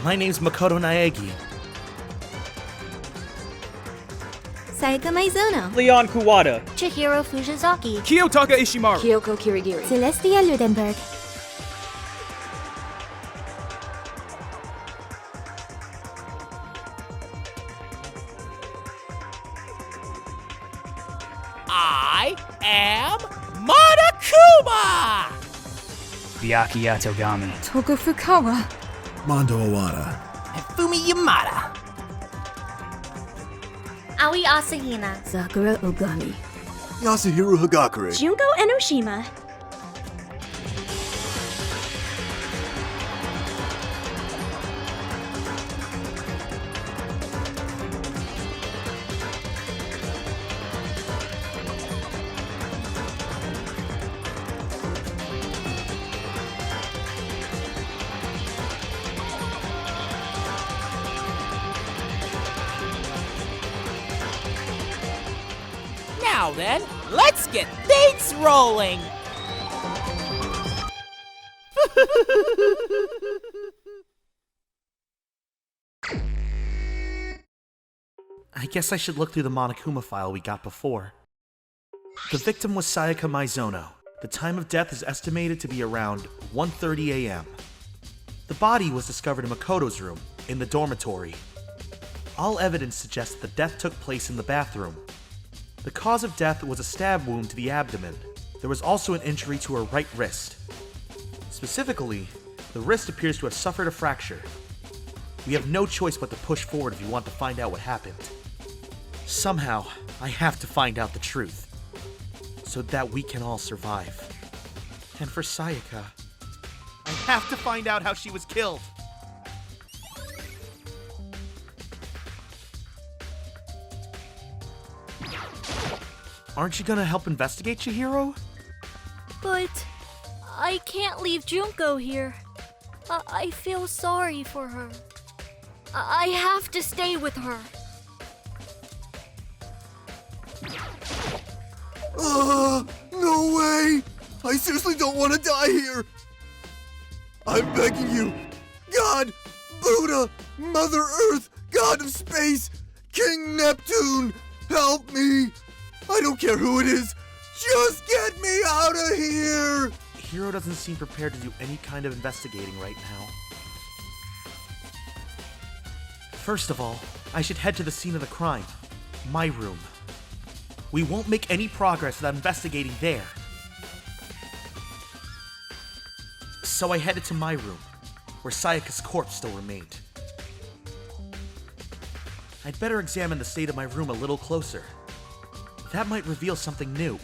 My name's Makoto Naegi. Sayaka Maizono. Leon Kuwata. Chihiro Fujisaki. Kiyotaka Ishimaru. Kyoko Kirigiri. Celestia Ludenberg. I am Monokuma! Byakuya Ogami. Togo Fukawa. Mondo Owada. And Fumi Yamada. Aoi Asahina. Sakura Ogami. Yasuhiro Hagakure. Junko Enoshima. Now then, let's get things rolling! I guess I should look through the Monokuma file we got before. The victim was Sayaka Maizono. The time of death is estimated to be around 1:30 a.m. The body was discovered in Makoto's room, in the dormitory. All evidence suggests the death took place in the bathroom. The cause of death was a stab wound to the abdomen. There was also an injury to her right wrist. Specifically, the wrist appears to have suffered a fracture. We have no choice but to push forward if you want to find out what happened. Somehow, I have to find out the truth, so that we can all survive. And for Sayaka, I have to find out how she was killed. Aren't you gonna help investigate, Chihiro? But I can't leave Junko here. I feel sorry for her. I have to stay with her. No way! I seriously don't want to die here! I'm begging you! God, Buddha, Mother Earth, God of Space, King Neptune, help me! I don't care who it is, just get me out of here! Hiro doesn't seem prepared to do any kind of investigating right now. First of all, I should head to the scene of the crime. My room. We won't make any progress without investigating there. So I headed to my room, where Sayaka's corpse still remained. I'd better examine the state of my room a little closer. That might reveal something new.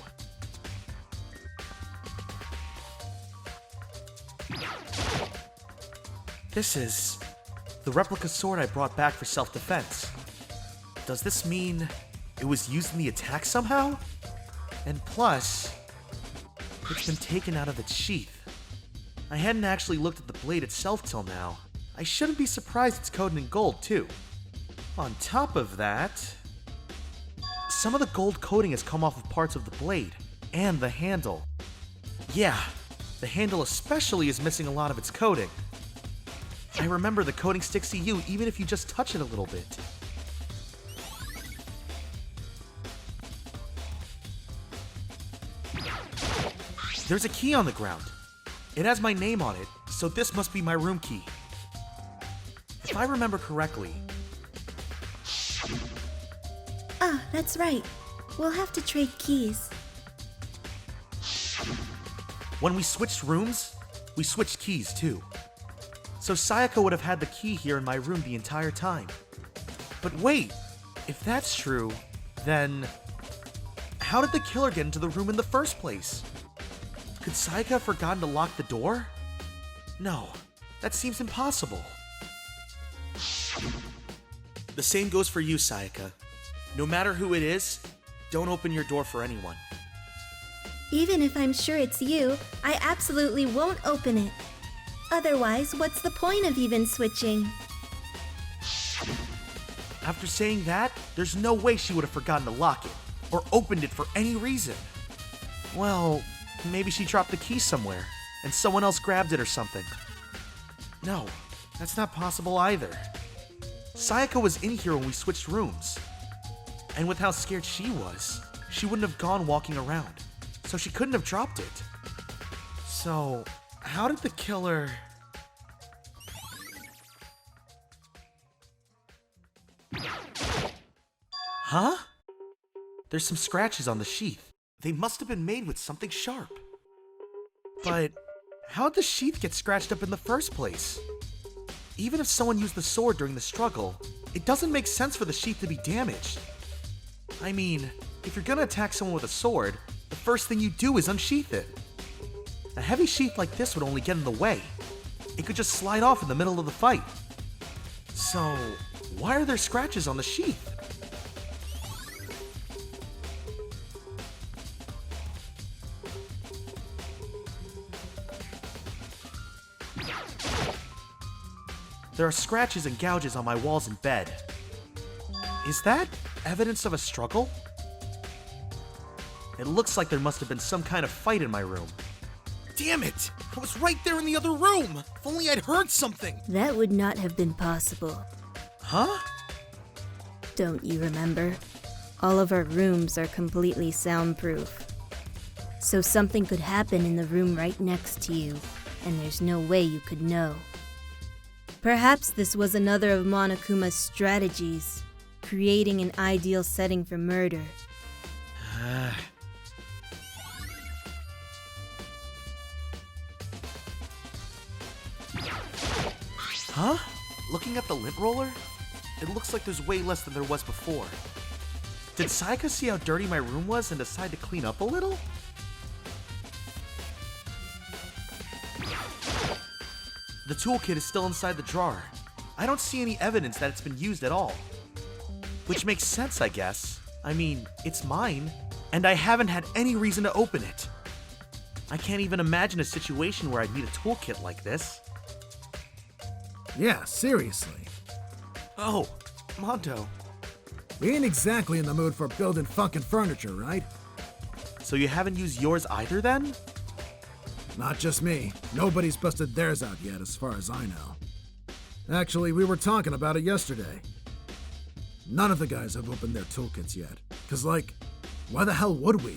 This is the replica sword I brought back for self-defense. Does this mean it was used in the attack somehow? And plus, it's been taken out of its sheath. I hadn't actually looked at the blade itself till now. I shouldn't be surprised it's coated in gold, too. On top of that, some of the gold coating has come off of parts of the blade, and the handle. Yeah, the handle especially is missing a lot of its coating. I remember the coating sticks to you even if you just touch it a little bit. There's a key on the ground. It has my name on it, so this must be my room key. If I remember correctly... Ah, that's right. We'll have to trade keys. When we switched rooms, we switched keys too. So Sayaka would have had the key here in my room the entire time. But wait, if that's true, then how did the killer get into the room in the first place? Could Sayaka have forgotten to lock the door? No, that seems impossible. The same goes for you, Sayaka. No matter who it is, don't open your door for anyone. Even if I'm sure it's you, I absolutely won't open it. Otherwise, what's the point of even switching? After saying that, there's no way she would have forgotten to lock it, or opened it for any reason. Well, maybe she dropped the key somewhere. and someone else grabbed it or something. No, that's not possible either. Sayaka was in here when we switched rooms. And with how scared she was, she wouldn't have gone walking around, so she couldn't have dropped it. So, how did the killer... Huh? There's some scratches on the sheath. They must have been made with something sharp. But how'd the sheath get scratched up in the first place? Even if someone used the sword during the struggle, it doesn't make sense for the sheath to be damaged. I mean, if you're gonna attack someone with a sword, the first thing you do is unsheath it. A heavy sheath like this would only get in the way. It could just slide off in the middle of the fight. So, why are there scratches on the sheath? There are scratches and gouges on my walls and bed. Is that evidence of a struggle? It looks like there must have been some kind of fight in my room. Damn it! I was right there in the other room! If only I'd heard something! That would not have been possible. Huh? Don't you remember? All of our rooms are completely soundproof. So something could happen in the room right next to you, and there's no way you could know. Perhaps this was another of Monokuma's strategies, creating an ideal setting for murder. Huh? Looking at the lint roller? It looks like there's way less than there was before. Did Sayaka see how dirty my room was and decide to clean up a little? The toolkit is still inside the drawer. I don't see any evidence that it's been used at all. Which makes sense, I guess. I mean, it's mine, and I haven't had any reason to open it. I can't even imagine a situation where I'd need a toolkit like this. Yeah, seriously. Oh, Mondo. We ain't exactly in the mood for building fucking furniture, right? So you haven't used yours either then? Not just me. Nobody's busted theirs out yet, as far as I know. Actually, we were talking about it yesterday. None of the guys have opened their toolkits yet. 'Cause, like, why the hell would we?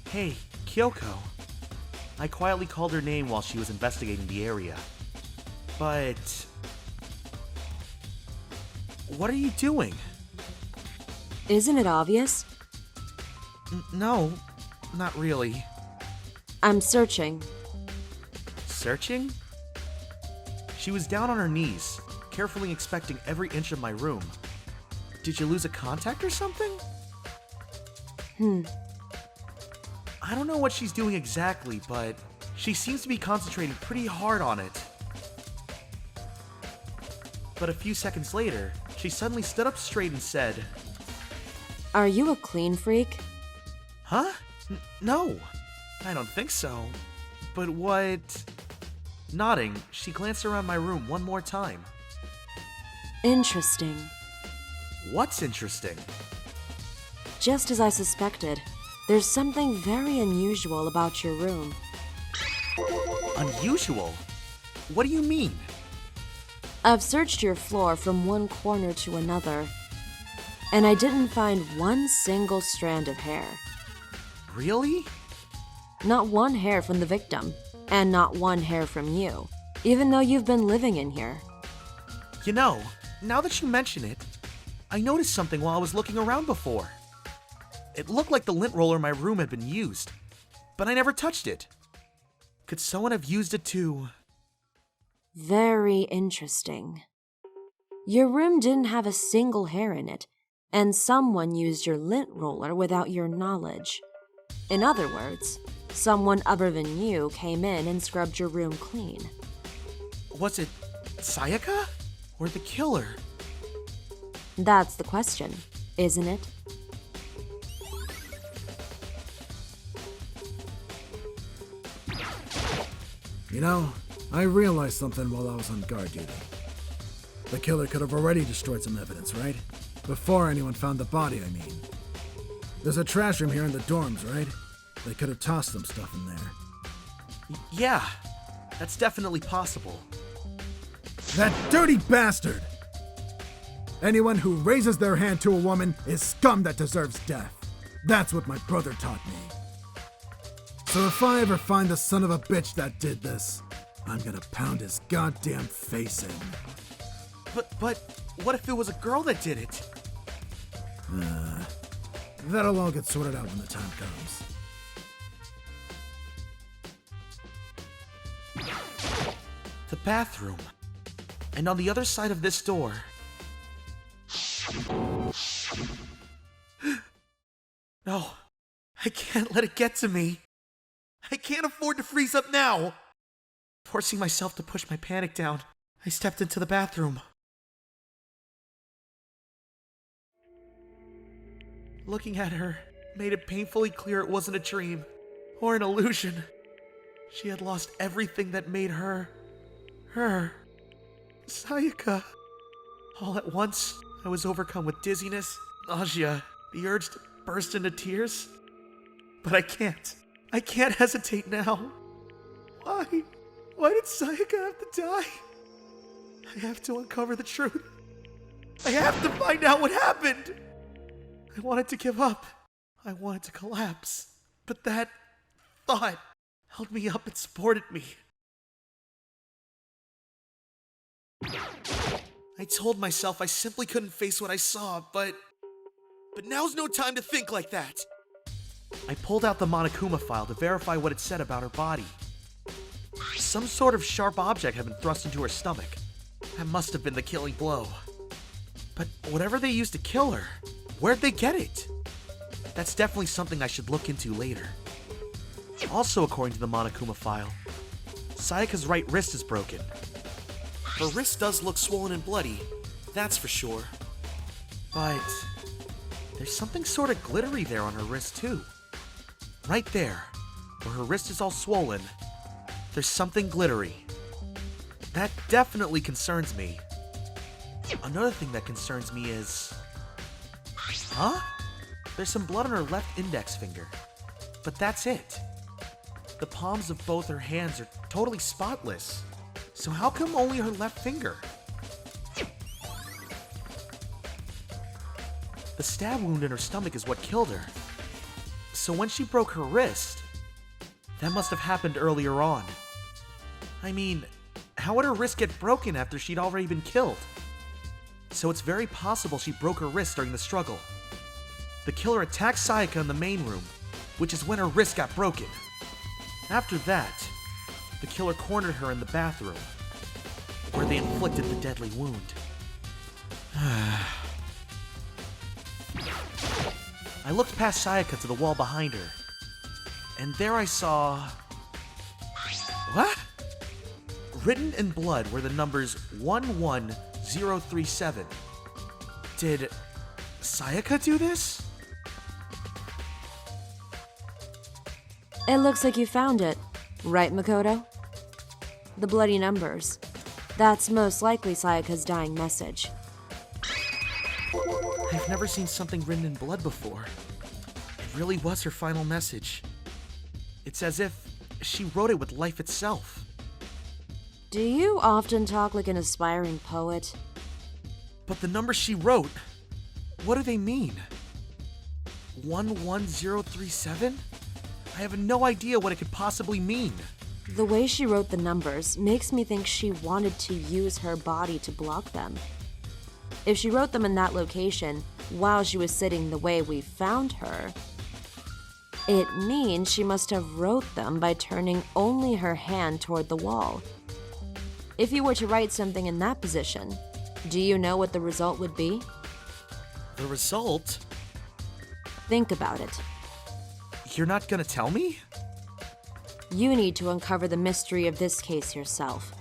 Hey, Kyoko. I quietly called her name while she was investigating the area. But... what are you doing? Isn't it obvious? No, not really. I'm searching. Searching? She was down on her knees, carefully inspecting every inch of my room. Did you lose a contact or something? I don't know what she's doing exactly, but she seems to be concentrating pretty hard on it. But a few seconds later, she suddenly stood up straight and said, Are you a clean freak? Huh? No, I don't think so. But what... Nodding, she glanced around my room one more time. Interesting. What's interesting? Just as I suspected, there's something very unusual about your room. Unusual? What do you mean? I've searched your floor from one corner to another, and I didn't find one single strand of hair. Really? Not one hair from the victim, and not one hair from you, even though you've been living in here. You know, now that you mention it, I noticed something while I was looking around before. It looked like the lint roller in my room had been used, but I never touched it. Could someone have used it to... Very interesting. Your room didn't have a single hair in it, and someone used your lint roller without your knowledge. In other words, someone other than you came in and scrubbed your room clean. Was it Sayaka? Or the killer? That's the question, isn't it? You know, I realized something while I was on guard duty. The killer could have already destroyed some evidence, right? Before anyone found the body, I mean. There's a trash room here in the dorms, right? They could have tossed some stuff in there. Yeah, that's definitely possible. That dirty bastard! Anyone who raises their hand to a woman is scum that deserves death. That's what my brother taught me. So if I ever find the son of a bitch that did this, I'm gonna pound his goddamn face in. But what if it was a girl that did it? That'll all get sorted out when the time comes. The bathroom. And on the other side of this door... No, I can't let it get to me. I can't afford to freeze up now. Forcing myself to push my panic down, I stepped into the bathroom. Looking at her made it painfully clear it wasn't a dream or an illusion. She had lost everything that made her. Sayaka. All at once, I was overcome with dizziness, nausea, the urge to burst into tears. But I can't. I can't hesitate now. Why? Why did Sayaka have to die? I have to uncover the truth. I have to find out what happened. I wanted to give up. I wanted to collapse. But that thought held me up and supported me. I told myself I simply couldn't face what I saw, but now's no time to think like that. I pulled out the Monokuma file to verify what it said about her body. Some sort of sharp object had been thrust into her stomach. That must have been the killing blow. But whatever they used to kill her, where'd they get it? That's definitely something I should look into later. Also, according to the Monokuma file, Sayaka's right wrist is broken. Her wrist does look swollen and bloody, that's for sure. But there's something sort of glittery there on her wrist too. Right there, where her wrist is all swollen, there's something glittery. That definitely concerns me. Another thing that concerns me is... Huh? There's some blood on her left index finger. But that's it. The palms of both her hands are totally spotless. So how come only her left finger? The stab wound in her stomach is what killed her. So when she broke her wrist, that must have happened earlier on. I mean, how would her wrist get broken after she'd already been killed? So it's very possible she broke her wrist during the struggle. The killer attacked Sayaka in the main room, which is when her wrist got broken. After that, the killer cornered her in the bathroom, where they inflicted the deadly wound. I looked past Sayaka to the wall behind her, and there I saw... What? Written in blood were the numbers 11037. Did Sayaka do this? It looks like you found it, right, Makoto? The bloody numbers. That's most likely Sayaka's dying message. I've never seen something written in blood before. It really was her final message. It's as if she wrote it with life itself. Do you often talk like an aspiring poet? But the numbers she wrote, what do they mean? 11037? I have no idea what it could possibly mean. The way she wrote the numbers makes me think she wanted to use her body to block them. If she wrote them in that location while she was sitting the way we found her, it means she must have wrote them by turning only her hand toward the wall. If you were to write something in that position, do you know what the result would be? The result? Think about it. You're not gonna tell me? You need to uncover the mystery of this case yourself.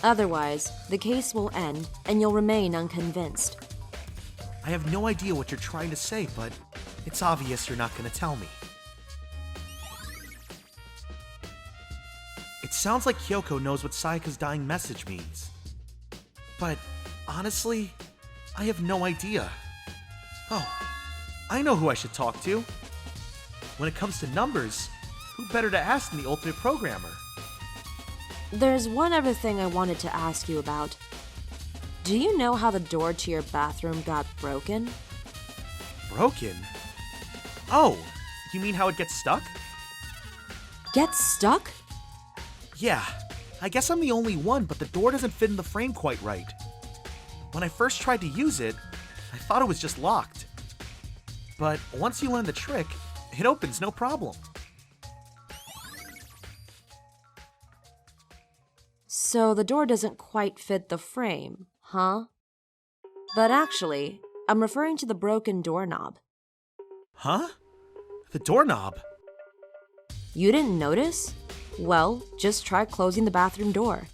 Otherwise, the case will end and you'll remain unconvinced. I have no idea what you're trying to say, but it's obvious you're not gonna tell me. It sounds like Kyoko knows what Sayaka's dying message means. But honestly, I have no idea. Oh, I know who I should talk to. When it comes to numbers, who better to ask than the ultimate programmer? There's one other thing I wanted to ask you about. Do you know how the door to your bathroom got broken? Broken? Oh, you mean how it gets stuck? Gets stuck? Yeah, I guess I'm the only one, but the door doesn't fit in the frame quite right. When I first tried to use it, I thought it was just locked. But once you learn the trick, it opens no problem. So the door doesn't quite fit the frame, huh? But actually, I'm referring to the broken doorknob. Huh? The doorknob? You didn't notice? Well, just try closing the bathroom door.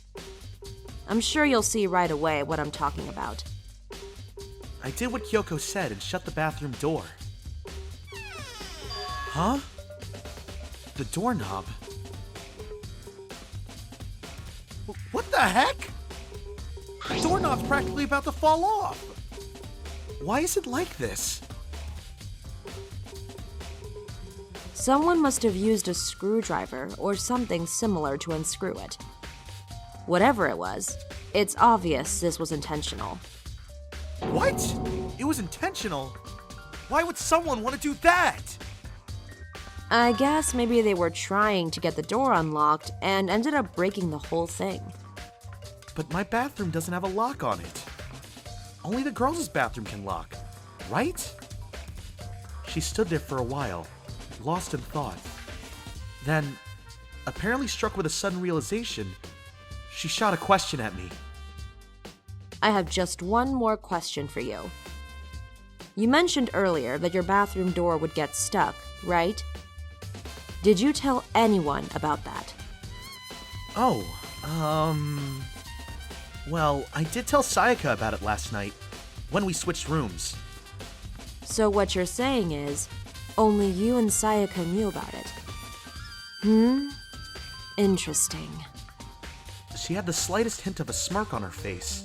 I'm sure you'll see right away what I'm talking about. I did what Kyoko said and shut the bathroom door. Huh? The doorknob? What the heck? The doorknob's practically about to fall off. Why is it like this? Someone must have used a screwdriver or something similar to unscrew it. Whatever it was, it's obvious this was intentional. What? It was intentional? Why would someone want to do that? I guess maybe they were trying to get the door unlocked and ended up breaking the whole thing. But my bathroom doesn't have a lock on it. Only the girls' bathroom can lock, right? She stood there for a while, lost in thought. Then, apparently struck with a sudden realization, she shot a question at me. I have just one more question for you. You mentioned earlier that your bathroom door would get stuck, right? Did you tell anyone about that? Oh, well, I did tell Sayaka about it last night, when we switched rooms. So what you're saying is, only you and Sayaka knew about it. Interesting. She had the slightest hint of a smirk on her face.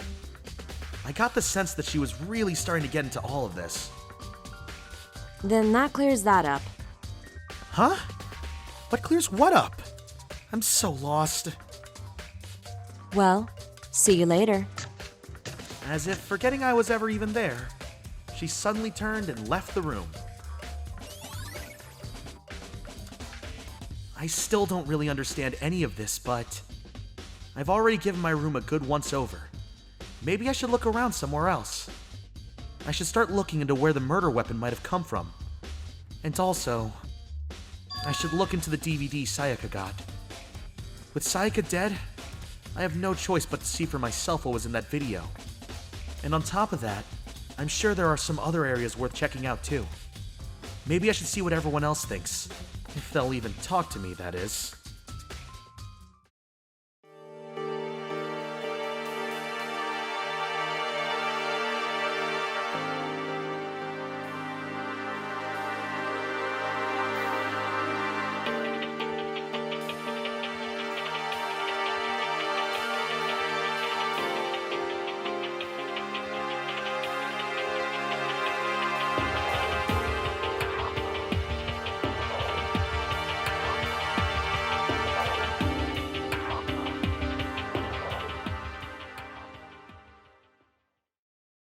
I got the sense that she was really starting to get into all of this. Then that clears that up. Huh? What clears what up? I'm so lost. Well, see you later. As if forgetting I was ever even there, she suddenly turned and left the room. I still don't really understand any of this, but I've already given my room a good once-over. Maybe I should look around somewhere else. I should start looking into where the murder weapon might have come from. And also, I should look into the DVD Sayaka got. With Sayaka dead, I have no choice but to see for myself what was in that video. And on top of that, I'm sure there are some other areas worth checking out too. Maybe I should see what everyone else thinks. If they'll even talk to me, that is.